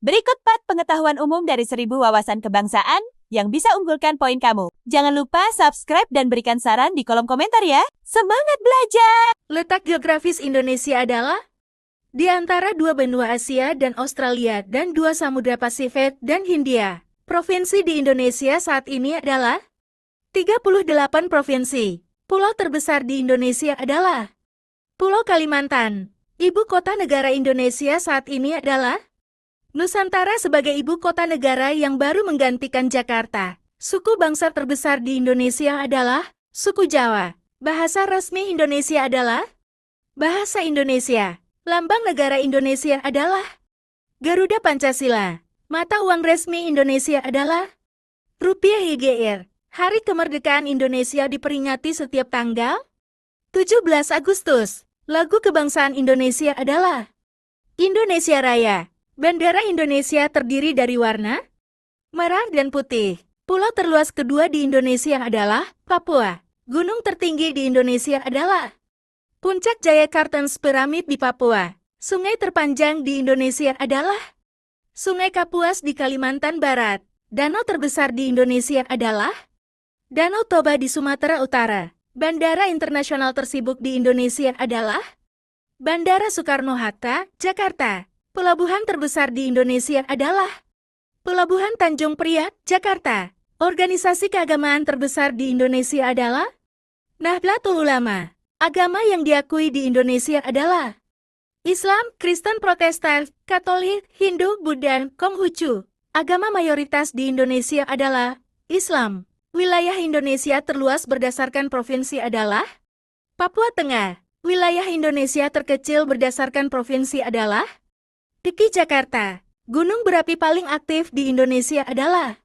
Berikut 4 pengetahuan umum dari 1000 wawasan kebangsaan yang bisa unggulkan poin kamu. Jangan lupa subscribe dan berikan saran di kolom komentar ya. Semangat belajar! Letak geografis Indonesia adalah di antara dua benua Asia dan Australia dan dua samudra Pasifik dan Hindia. Provinsi di Indonesia saat ini adalah 38 provinsi. Pulau terbesar di Indonesia adalah Pulau Kalimantan. Ibu kota negara Indonesia saat ini adalah Nusantara sebagai ibu kota negara yang baru menggantikan Jakarta. Suku bangsa terbesar di Indonesia adalah suku Jawa. Bahasa resmi Indonesia adalah Bahasa Indonesia. Lambang negara Indonesia adalah Garuda Pancasila. Mata uang resmi Indonesia adalah Rupiah YGR. Hari kemerdekaan Indonesia diperingati setiap tanggal 17 Agustus. Lagu kebangsaan Indonesia adalah Indonesia Raya. Bendera Indonesia terdiri dari warna merah dan putih. Pulau terluas kedua di Indonesia adalah Papua. Gunung tertinggi di Indonesia adalah Puncak Jaya Kartens Piramid di Papua. Sungai terpanjang di Indonesia adalah Sungai Kapuas di Kalimantan Barat. Danau terbesar di Indonesia adalah Danau Toba di Sumatera Utara. Bandara internasional tersibuk di Indonesia adalah Bandara Soekarno-Hatta, Jakarta. Pelabuhan terbesar di Indonesia adalah Pelabuhan Tanjung Priok, Jakarta. Organisasi keagamaan terbesar di Indonesia adalah Nahdlatul Ulama. Agama yang diakui di Indonesia adalah Islam, Kristen Protestan, Katolik, Hindu, Buddha, Konghucu. Agama mayoritas di Indonesia adalah Islam. Wilayah Indonesia terluas berdasarkan provinsi adalah Papua Tengah. Wilayah Indonesia terkecil berdasarkan provinsi adalah DKI Jakarta. Gunung berapi paling aktif di Indonesia adalah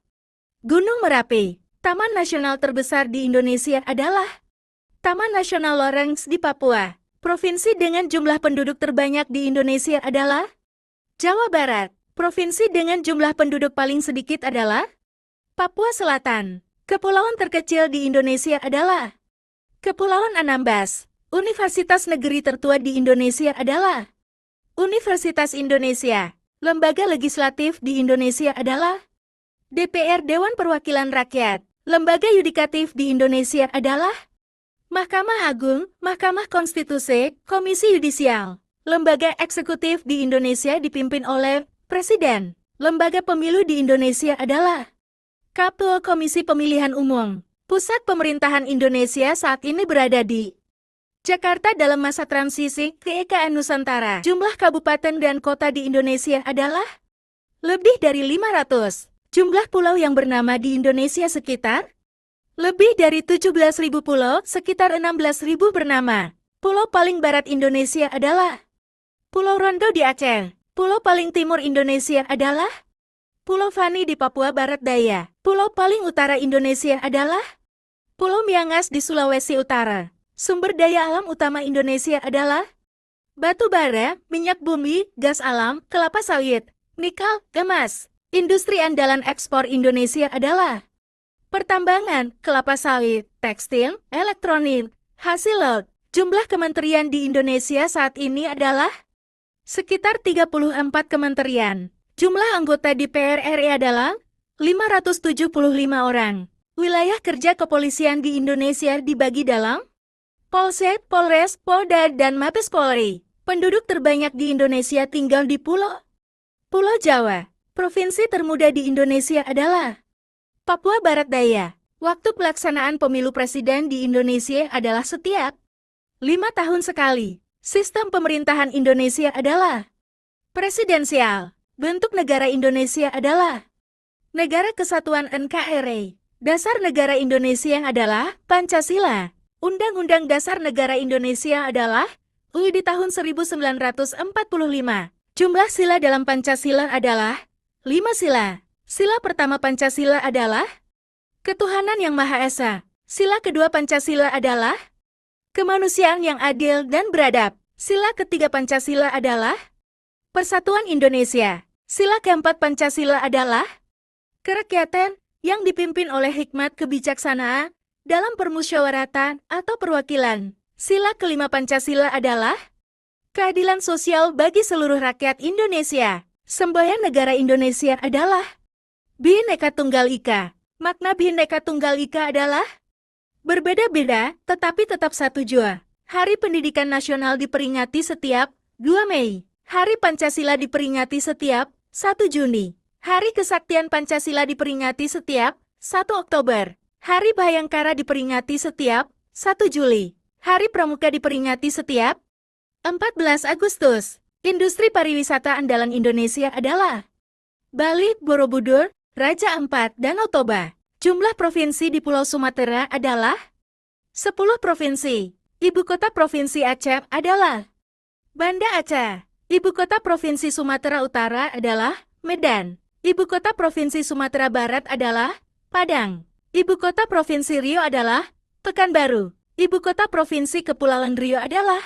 Gunung Merapi. Taman nasional terbesar di Indonesia adalah Taman Nasional Loreng di Papua. Provinsi dengan jumlah penduduk terbanyak di Indonesia adalah Jawa Barat. Provinsi dengan jumlah penduduk paling sedikit adalah Papua Selatan. Kepulauan terkecil di Indonesia adalah Kepulauan Anambas. Universitas negeri tertua di Indonesia adalah Universitas Indonesia. Lembaga legislatif di Indonesia adalah DPR Dewan Perwakilan Rakyat. Lembaga yudikatif di Indonesia adalah Mahkamah Agung, Mahkamah Konstitusi, Komisi Yudisial. Lembaga eksekutif di Indonesia dipimpin oleh Presiden. Lembaga pemilu di Indonesia adalah KPU Komisi Pemilihan Umum. Pusat pemerintahan Indonesia saat ini berada di Jakarta dalam masa transisi keekaan Nusantara. Jumlah kabupaten dan kota di Indonesia adalah lebih dari 500. Jumlah pulau yang bernama di Indonesia sekitar lebih dari 17.000 pulau, sekitar 16.000 bernama. Pulau paling barat Indonesia adalah Pulau Rondo di Aceh. Pulau paling timur Indonesia adalah Pulau Fani di Papua Barat Daya. Pulau paling utara Indonesia adalah Pulau Miangas di Sulawesi Utara. Sumber daya alam utama Indonesia adalah batu bara, minyak bumi, gas alam, kelapa sawit, nikel, emas. Industri andalan ekspor Indonesia adalah pertambangan, kelapa sawit, tekstil, elektronik, hasil laut. Jumlah kementerian di Indonesia saat ini adalah sekitar 34 kementerian. Jumlah anggota DPR RI adalah 575 orang. Wilayah kerja kepolisian di Indonesia dibagi dalam Polsek, Polres, Polda, dan Mabes Polri. Penduduk terbanyak di Indonesia tinggal di Pulau Jawa. Provinsi termuda di Indonesia adalah Papua Barat Daya. Waktu pelaksanaan pemilu presiden di Indonesia adalah setiap 5 tahun sekali. Sistem pemerintahan Indonesia adalah presidensial. Bentuk negara Indonesia adalah Negara Kesatuan NKRI. Dasar negara Indonesia adalah Pancasila. Undang-Undang Dasar Negara Indonesia adalah UUD di tahun 1945. Jumlah sila dalam Pancasila adalah 5 sila. Sila pertama Pancasila adalah Ketuhanan Yang Maha Esa. Sila kedua Pancasila adalah Kemanusiaan yang adil dan beradab. Sila ketiga Pancasila adalah Persatuan Indonesia. Sila keempat Pancasila adalah Kerakyatan yang dipimpin oleh hikmat kebijaksanaan dalam permusyawaratan atau perwakilan. Sila kelima Pancasila adalah keadilan sosial bagi seluruh rakyat Indonesia. Semboyan negara Indonesia adalah Bhinneka Tunggal Ika. Makna Bhinneka Tunggal Ika adalah berbeda-beda, tetapi tetap satu jua. Hari Pendidikan Nasional diperingati setiap 2 Mei. Hari Pancasila diperingati setiap 1 Juni. Hari Kesaktian Pancasila diperingati setiap 1 Oktober. Hari Bhayangkara diperingati setiap 1 Juli. Hari Pramuka diperingati setiap 14 Agustus. Industri pariwisata andalan Indonesia adalah Bali, Borobudur, Raja Ampat, Danau Toba. Jumlah provinsi di Pulau Sumatera adalah 10 provinsi. Ibu kota Provinsi Aceh adalah Banda Aceh. Ibu kota Provinsi Sumatera Utara adalah Medan. Ibu kota Provinsi Sumatera Barat adalah Padang. Ibu kota Provinsi Riau adalah Pekanbaru. Ibu kota Provinsi Kepulauan Riau adalah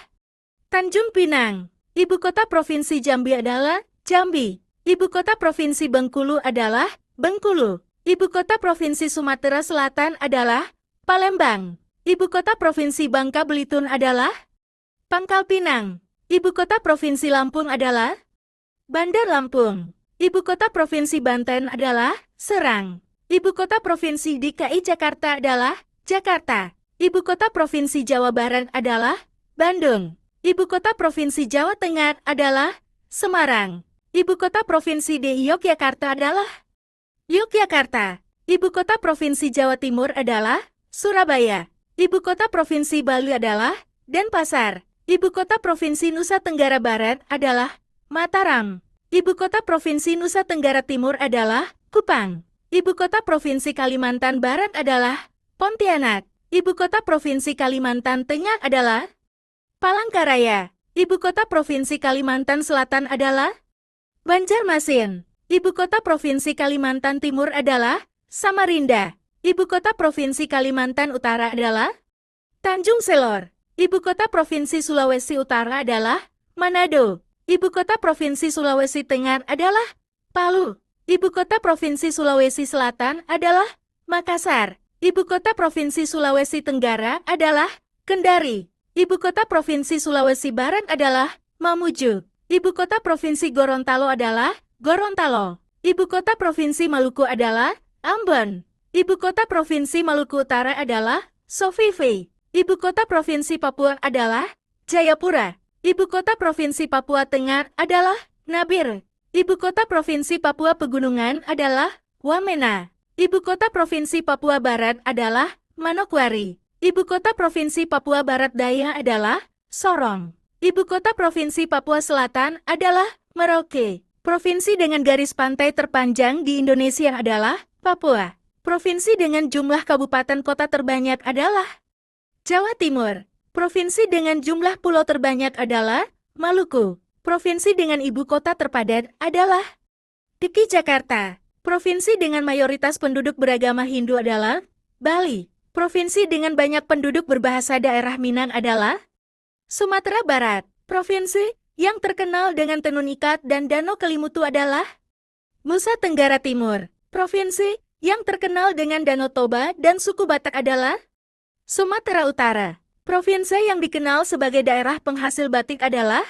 Tanjung Pinang. Ibu kota Provinsi Jambi adalah Jambi. Ibu kota Provinsi Bengkulu adalah Bengkulu. Ibu kota Provinsi Sumatera Selatan adalah Palembang. Ibu kota Provinsi Bangka Belitung adalah Pangkal Pinang. Ibu kota Provinsi Lampung adalah Bandar Lampung. Ibu kota Provinsi Banten adalah Serang. Ibu kota Provinsi DKI Jakarta adalah Jakarta. Ibu kota Provinsi Jawa Barat adalah Bandung. Ibu kota Provinsi Jawa Tengah adalah Semarang. Ibu kota Provinsi DKI Yogyakarta adalah Yogyakarta. Ibu kota Provinsi Jawa Timur adalah Surabaya. Ibu kota Provinsi Bali adalah Denpasar. Ibu kota Provinsi Nusa Tenggara Barat adalah Mataram. Ibu kota Provinsi Nusa Tenggara Timur adalah Kupang. Ibu kota Provinsi Kalimantan Barat adalah Pontianak. Ibu kota Provinsi Kalimantan Tengah adalah Palangkaraya. Ibu kota Provinsi Kalimantan Selatan adalah Banjarmasin. Ibu kota Provinsi Kalimantan Timur adalah Samarinda. Ibu kota Provinsi Kalimantan Utara adalah Tanjung Selor. Ibu kota Provinsi Sulawesi Utara adalah Manado. Ibu kota Provinsi Sulawesi Tengah adalah Palu. Ibu kota Provinsi Sulawesi Selatan adalah Makassar. Ibu kota Provinsi Sulawesi Tenggara adalah Kendari. Ibu kota Provinsi Sulawesi Barat adalah Mamuju. Ibu kota Provinsi Gorontalo adalah Gorontalo. Ibu kota Provinsi Maluku adalah Ambon. Ibu kota Provinsi Maluku Utara adalah Sofifi. Ibu kota Provinsi Papua adalah Jayapura. Ibu kota Provinsi Papua Tengah adalah Nabire. Ibu kota Provinsi Papua Pegunungan adalah Wamena. Ibu kota Provinsi Papua Barat adalah Manokwari. Ibu kota Provinsi Papua Barat Daya adalah Sorong. Ibu kota Provinsi Papua Selatan adalah Merauke. Provinsi dengan garis pantai terpanjang di Indonesia adalah Papua. Provinsi dengan jumlah kabupaten kota terbanyak adalah Jawa Timur. Provinsi dengan jumlah pulau terbanyak adalah Maluku. Provinsi dengan ibu kota terpadat adalah DKI Jakarta. Provinsi dengan mayoritas penduduk beragama Hindu adalah Bali. Provinsi dengan banyak penduduk berbahasa daerah Minang adalah Sumatera Barat. Provinsi yang terkenal dengan Tenun Ikat dan Danau Kelimutu adalah Nusa Tenggara Timur. Provinsi yang terkenal dengan Danau Toba dan suku Batak adalah Sumatera Utara. Provinsi yang dikenal sebagai daerah penghasil batik adalah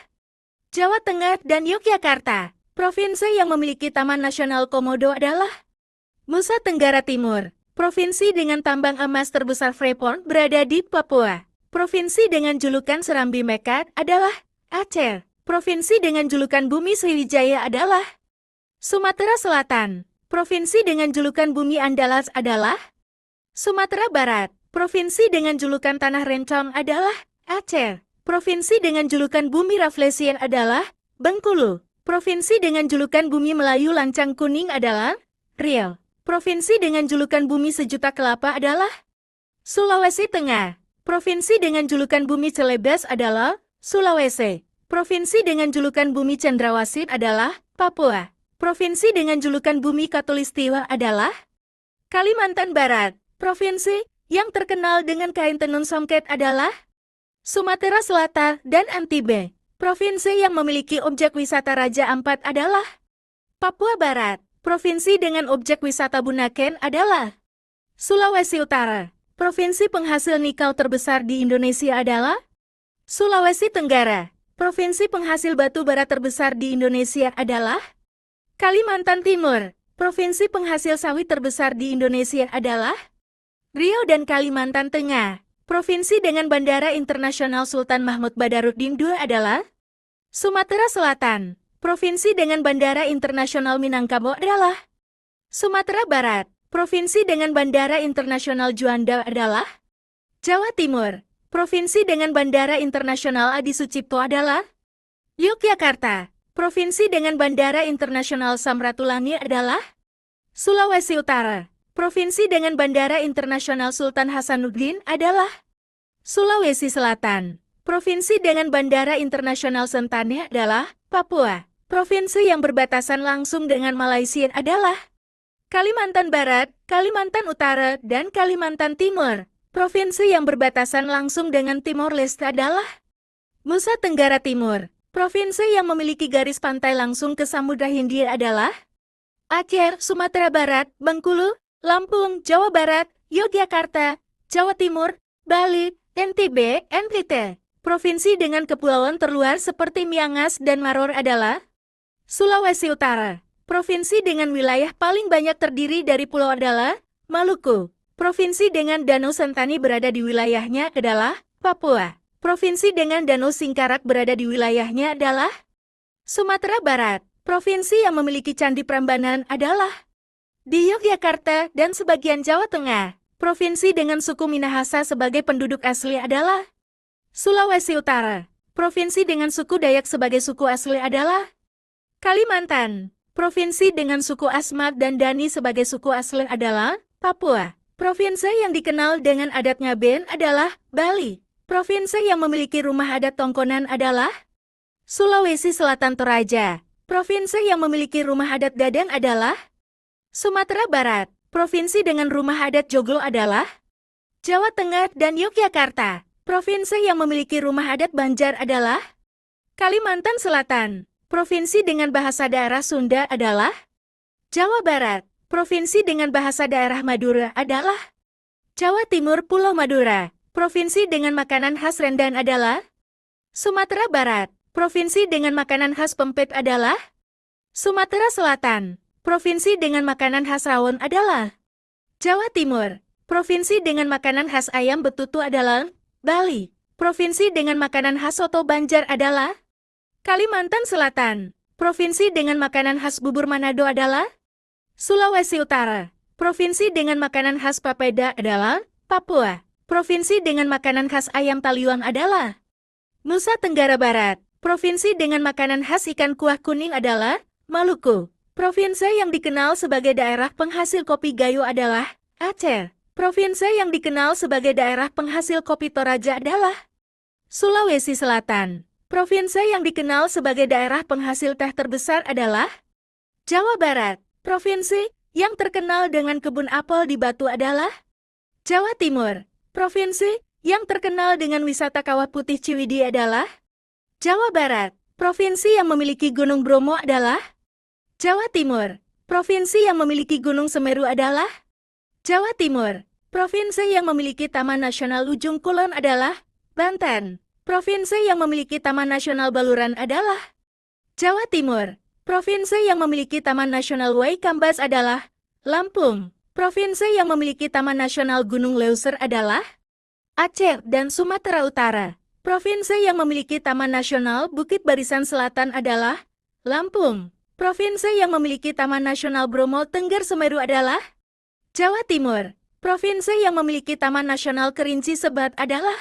Jawa Tengah dan Yogyakarta. Provinsi yang memiliki Taman Nasional Komodo adalah Nusa Tenggara Timur. Provinsi dengan tambang emas terbesar Freeport berada di Papua. Provinsi dengan julukan Serambi Mekat adalah Aceh. Provinsi dengan julukan Bumi Sriwijaya adalah Sumatera Selatan. Provinsi dengan julukan Bumi Andalas adalah Sumatera Barat. Provinsi dengan julukan Tanah Rencong adalah Aceh. Provinsi dengan julukan Bumi Rafflesia adalah Bengkulu. Provinsi dengan julukan Bumi Melayu Lancang Kuning adalah Riau. Provinsi dengan julukan Bumi Sejuta Kelapa adalah Sulawesi Tengah. Provinsi dengan julukan Bumi Celebes adalah Sulawesi. Provinsi dengan julukan Bumi Cendrawasih adalah Papua. Provinsi dengan julukan Bumi Katulistiwa adalah Kalimantan Barat. Provinsi yang terkenal dengan kain tenun songket adalah Sumatera Selatan dan Antibe. Provinsi yang memiliki objek wisata Raja Ampat adalah Papua Barat. Provinsi dengan objek wisata Bunaken adalah Sulawesi Utara. Provinsi penghasil nikel terbesar di Indonesia adalah Sulawesi Tenggara. Provinsi penghasil batu bara terbesar di Indonesia adalah Kalimantan Timur, provinsi penghasil sawit terbesar di Indonesia adalah Riau dan Kalimantan Tengah. Provinsi dengan Bandara Internasional Sultan Mahmud Badarudin II adalah Sumatera Selatan. Provinsi dengan Bandara Internasional Minangkabau adalah Sumatera Barat. Provinsi dengan Bandara Internasional Juanda adalah Jawa Timur. Provinsi dengan Bandara Internasional Adi Sucipto adalah Yogyakarta. Provinsi dengan Bandara Internasional Samratulangi adalah Sulawesi Utara. Provinsi dengan Bandara Internasional Sultan Hasanuddin adalah Sulawesi Selatan. Provinsi dengan Bandara Internasional Sentani adalah Papua. Provinsi yang berbatasan langsung dengan Malaysia adalah Kalimantan Barat, Kalimantan Utara, dan Kalimantan Timur. Provinsi yang berbatasan langsung dengan Timor Leste adalah Nusa Tenggara Timur. Provinsi yang memiliki garis pantai langsung ke Samudra Hindia adalah Aceh, Sumatera Barat, Bengkulu, Lampung, Jawa Barat, Yogyakarta, Jawa Timur, Bali, NTB, NTT. Provinsi dengan kepulauan terluar seperti Miangas dan Maror adalah Sulawesi Utara. Provinsi dengan wilayah paling banyak terdiri dari pulau adalah Maluku. Provinsi dengan Danau Sentani berada di wilayahnya adalah Papua. Provinsi dengan Danau Singkarak berada di wilayahnya adalah Sumatera Barat. Provinsi yang memiliki Candi Prambanan adalah di Yogyakarta dan sebagian Jawa Tengah. Provinsi dengan suku Minahasa sebagai penduduk asli adalah Sulawesi Utara. Provinsi dengan suku Dayak sebagai suku asli adalah Kalimantan. Provinsi dengan suku Asmat dan Dani sebagai suku asli adalah Papua. Provinsi yang dikenal dengan adat Ngaben adalah Bali. Provinsi yang memiliki rumah adat Tongkonan adalah Sulawesi Selatan Toraja. Provinsi yang memiliki rumah adat Dadang adalah Sumatera Barat. Provinsi dengan rumah adat Joglo adalah Jawa Tengah dan Yogyakarta. Provinsi yang memiliki rumah adat Banjar adalah Kalimantan Selatan. Provinsi dengan bahasa daerah Sunda adalah Jawa Barat. Provinsi dengan bahasa daerah Madura adalah Jawa Timur Pulau Madura. Provinsi dengan makanan khas Rendan adalah Sumatera Barat. Provinsi dengan makanan khas Pempet adalah Sumatera Selatan. Provinsi dengan makanan khas rawon adalah Jawa Timur. Provinsi dengan makanan khas ayam betutu adalah Bali. Provinsi dengan makanan khas soto Banjar adalah Kalimantan Selatan. Provinsi dengan makanan khas bubur Manado adalah Sulawesi Utara. Provinsi dengan makanan khas papeda adalah Papua. Provinsi dengan makanan khas ayam taliwang adalah Nusa Tenggara Barat. Provinsi dengan makanan khas ikan kuah kuning adalah Maluku. Provinsi yang dikenal sebagai daerah penghasil kopi Gayo adalah Aceh. Provinsi yang dikenal sebagai daerah penghasil kopi Toraja adalah Sulawesi Selatan. Provinsi yang dikenal sebagai daerah penghasil teh terbesar adalah Jawa Barat. Provinsi yang terkenal dengan kebun apel di Batu adalah Jawa Timur. Provinsi yang terkenal dengan wisata Kawah Putih Ciwidey adalah Jawa Barat. Provinsi yang memiliki Gunung Bromo adalah Jawa Timur. Provinsi yang memiliki Gunung Semeru adalah Jawa Timur. Provinsi yang memiliki Taman Nasional Ujung Kulon adalah Banten. Provinsi yang memiliki Taman Nasional Baluran adalah Jawa Timur. Provinsi yang memiliki Taman Nasional Waikambas adalah Lampung. Provinsi yang memiliki Taman Nasional Gunung Leuser adalah Aceh dan Sumatera Utara. Provinsi yang memiliki Taman Nasional Bukit Barisan Selatan adalah Lampung. Provinsi yang memiliki Taman Nasional Bromo Tengger Semeru adalah Jawa Timur. Provinsi yang memiliki Taman Nasional Kerinci Sebat adalah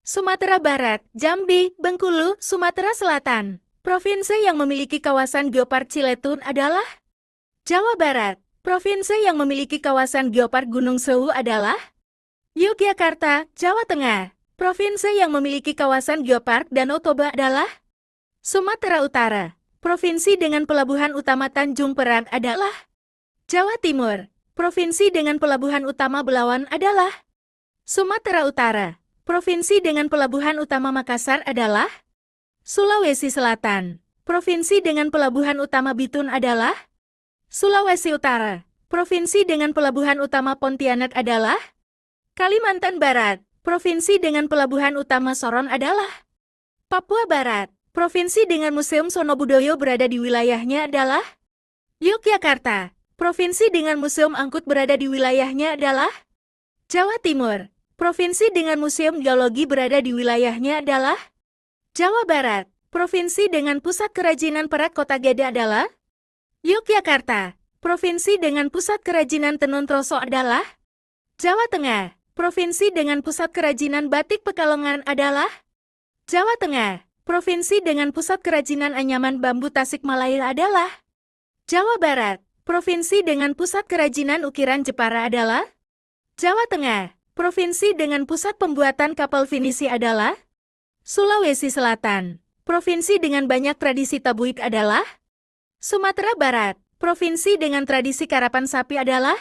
Sumatera Barat, Jambi, Bengkulu, Sumatera Selatan. Provinsi yang memiliki kawasan Geopark Ciletun adalah Jawa Barat. Provinsi yang memiliki kawasan Geopark Gunung Sewu adalah Yogyakarta, Jawa Tengah. Provinsi yang memiliki kawasan Geopark Danau Toba adalah Sumatera Utara. Provinsi dengan pelabuhan utama Tanjung Perak adalah Jawa Timur. Provinsi dengan pelabuhan utama Belawan adalah Sumatera Utara. Provinsi dengan pelabuhan utama Makassar adalah Sulawesi Selatan. Provinsi dengan pelabuhan utama Bitun adalah Sulawesi Utara. Provinsi dengan pelabuhan utama Pontianak adalah Kalimantan Barat. Provinsi dengan pelabuhan utama Sorong adalah Papua Barat. Provinsi dengan Museum Sono Budoyo berada di wilayahnya adalah Yogyakarta. Provinsi dengan museum angkut berada di wilayahnya adalah Jawa Timur. Provinsi dengan museum geologi berada di wilayahnya adalah Jawa Barat. Provinsi dengan pusat kerajinan perak Kota Gede adalah Yogyakarta. Provinsi dengan pusat kerajinan tenun troso adalah Jawa Tengah. Provinsi dengan pusat kerajinan batik Pekalongan adalah Jawa Tengah. Provinsi dengan pusat kerajinan anyaman bambu Tasikmalaya adalah Jawa Barat. Provinsi dengan pusat kerajinan ukiran Jepara adalah Jawa Tengah. Provinsi dengan pusat pembuatan kapal finisi adalah Sulawesi Selatan. Provinsi dengan banyak tradisi tabuik adalah Sumatera Barat. Provinsi dengan tradisi karapan sapi adalah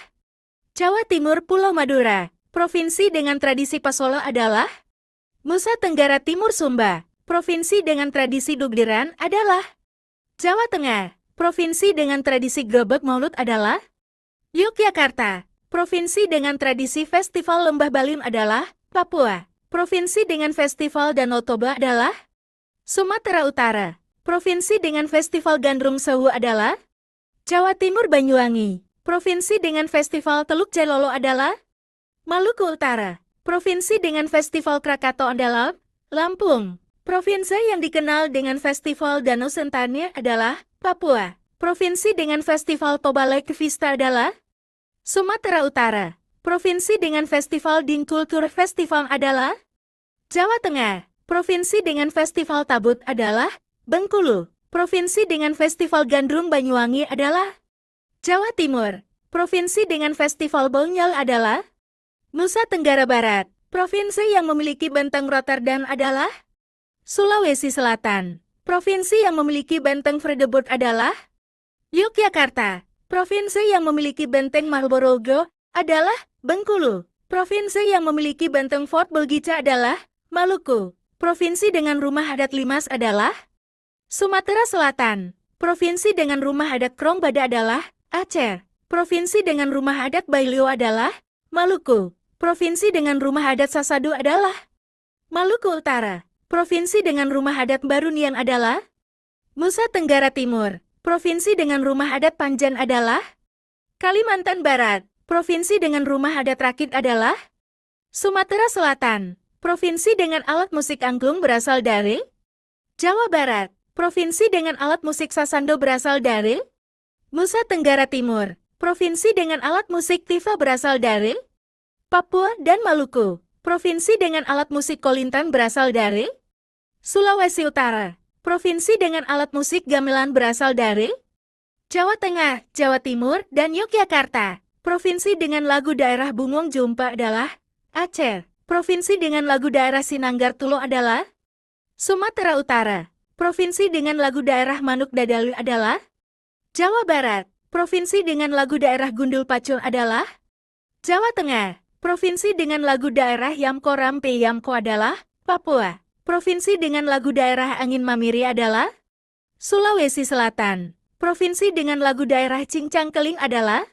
Jawa Timur Pulau Madura. Provinsi dengan tradisi pasolo adalah Nusa Tenggara Timur Sumba. Provinsi dengan tradisi dugdiran adalah Jawa Tengah. Provinsi dengan tradisi grebek maulud adalah Yogyakarta. Provinsi dengan tradisi festival lembah baliem adalah Papua. Provinsi dengan festival Danau Toba adalah Sumatera Utara. Provinsi dengan festival Gandrung Sewu adalah Jawa Timur Banyuwangi. Provinsi dengan festival Teluk Jalolo adalah Maluku Utara. Provinsi dengan festival Krakatau adalah Lampung. Provinsi yang dikenal dengan festival Danau Sentani adalah Papua. Provinsi dengan festival Toba Lake Vista adalah Sumatera Utara. Provinsi dengan festival Ding Culture Festival adalah Jawa Tengah. Provinsi dengan festival Tabut adalah Bengkulu. Provinsi dengan festival Gandrung Banyuwangi adalah Jawa Timur. Provinsi dengan festival Bonyol adalah Nusa Tenggara Barat. Provinsi yang memiliki benteng Rotterdam adalah Sulawesi Selatan. Provinsi yang memiliki benteng Vredenburg adalah Yogyakarta. Provinsi yang memiliki benteng Marlborough adalah Bengkulu. Provinsi yang memiliki benteng Fort Belgica adalah Maluku. Provinsi dengan rumah adat Limas adalah Sumatera Selatan. Provinsi dengan rumah adat Krong Bada adalah Aceh. Provinsi dengan rumah adat Baileo adalah Maluku. Provinsi dengan rumah adat Sasado adalah Maluku Utara. Provinsi dengan rumah adat Barunian adalah Nusa Tenggara Timur. Provinsi dengan rumah adat Panjan adalah Kalimantan Barat. Provinsi dengan rumah adat Rakit adalah Sumatera Selatan. Provinsi dengan alat musik angklung berasal dari Jawa Barat. Provinsi dengan alat musik sasando berasal dari Nusa Tenggara Timur. Provinsi dengan alat musik tifa berasal dari Papua dan Maluku. Provinsi dengan alat musik kolintan berasal dari Sulawesi Utara. Provinsi dengan alat musik gamelan berasal dari Jawa Tengah, Jawa Timur, dan Yogyakarta. Provinsi dengan lagu daerah Bungong Jumpa adalah Aceh. Provinsi dengan lagu daerah Sinanggar Tulo adalah Sumatera Utara. Provinsi dengan lagu daerah Manuk Dadalu adalah Jawa Barat. Provinsi dengan lagu daerah Gundul Pacul adalah Jawa Tengah. Provinsi dengan lagu daerah Yamko Rampe Yamko adalah Papua. Provinsi dengan lagu daerah Angin Mamiri adalah Sulawesi Selatan. Provinsi dengan lagu daerah Cincang Keling adalah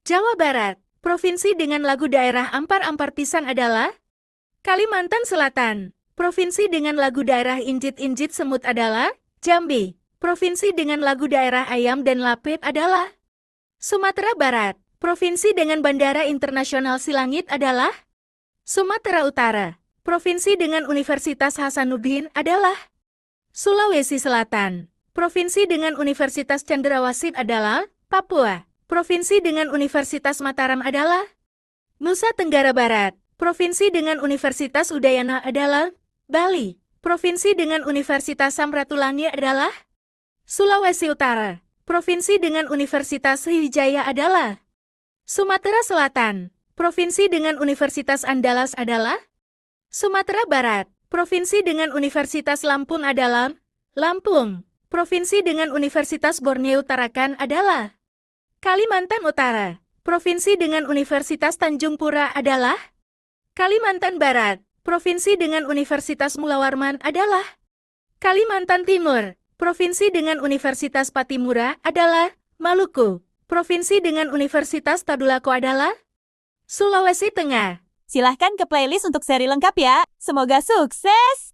Jawa Barat. Provinsi dengan lagu daerah Ampar-Ampar Pisan adalah Kalimantan Selatan. Provinsi dengan lagu daerah Injit-Injit Semut adalah Jambi. Provinsi dengan lagu daerah Ayam dan Lapit adalah Sumatera Barat. Provinsi dengan Bandara Internasional Silangit adalah Sumatera Utara. Provinsi dengan Universitas Hasanuddin adalah Sulawesi Selatan. Provinsi dengan Universitas Cendrawasih adalah Papua. Provinsi dengan Universitas Mataram adalah Nusa Tenggara Barat. Provinsi dengan Universitas Udayana adalah Bali. Provinsi dengan Universitas Samratulangi adalah Sulawesi Utara. Provinsi dengan Universitas Sriwijaya adalah Sumatera Selatan. Provinsi dengan Universitas Andalas adalah Sumatera Barat. Provinsi dengan Universitas Lampung adalah Lampung. Provinsi dengan Universitas Borneo Tarakan adalah Kalimantan Utara. Provinsi dengan Universitas Tanjung Pura adalah Kalimantan Barat. Provinsi dengan Universitas Mula Warman adalah Kalimantan Timur. Provinsi dengan Universitas Patimura adalah Maluku. Provinsi dengan Universitas Tadulako adalah Sulawesi Tengah. Silahkan ke playlist untuk seri lengkap ya. Semoga sukses!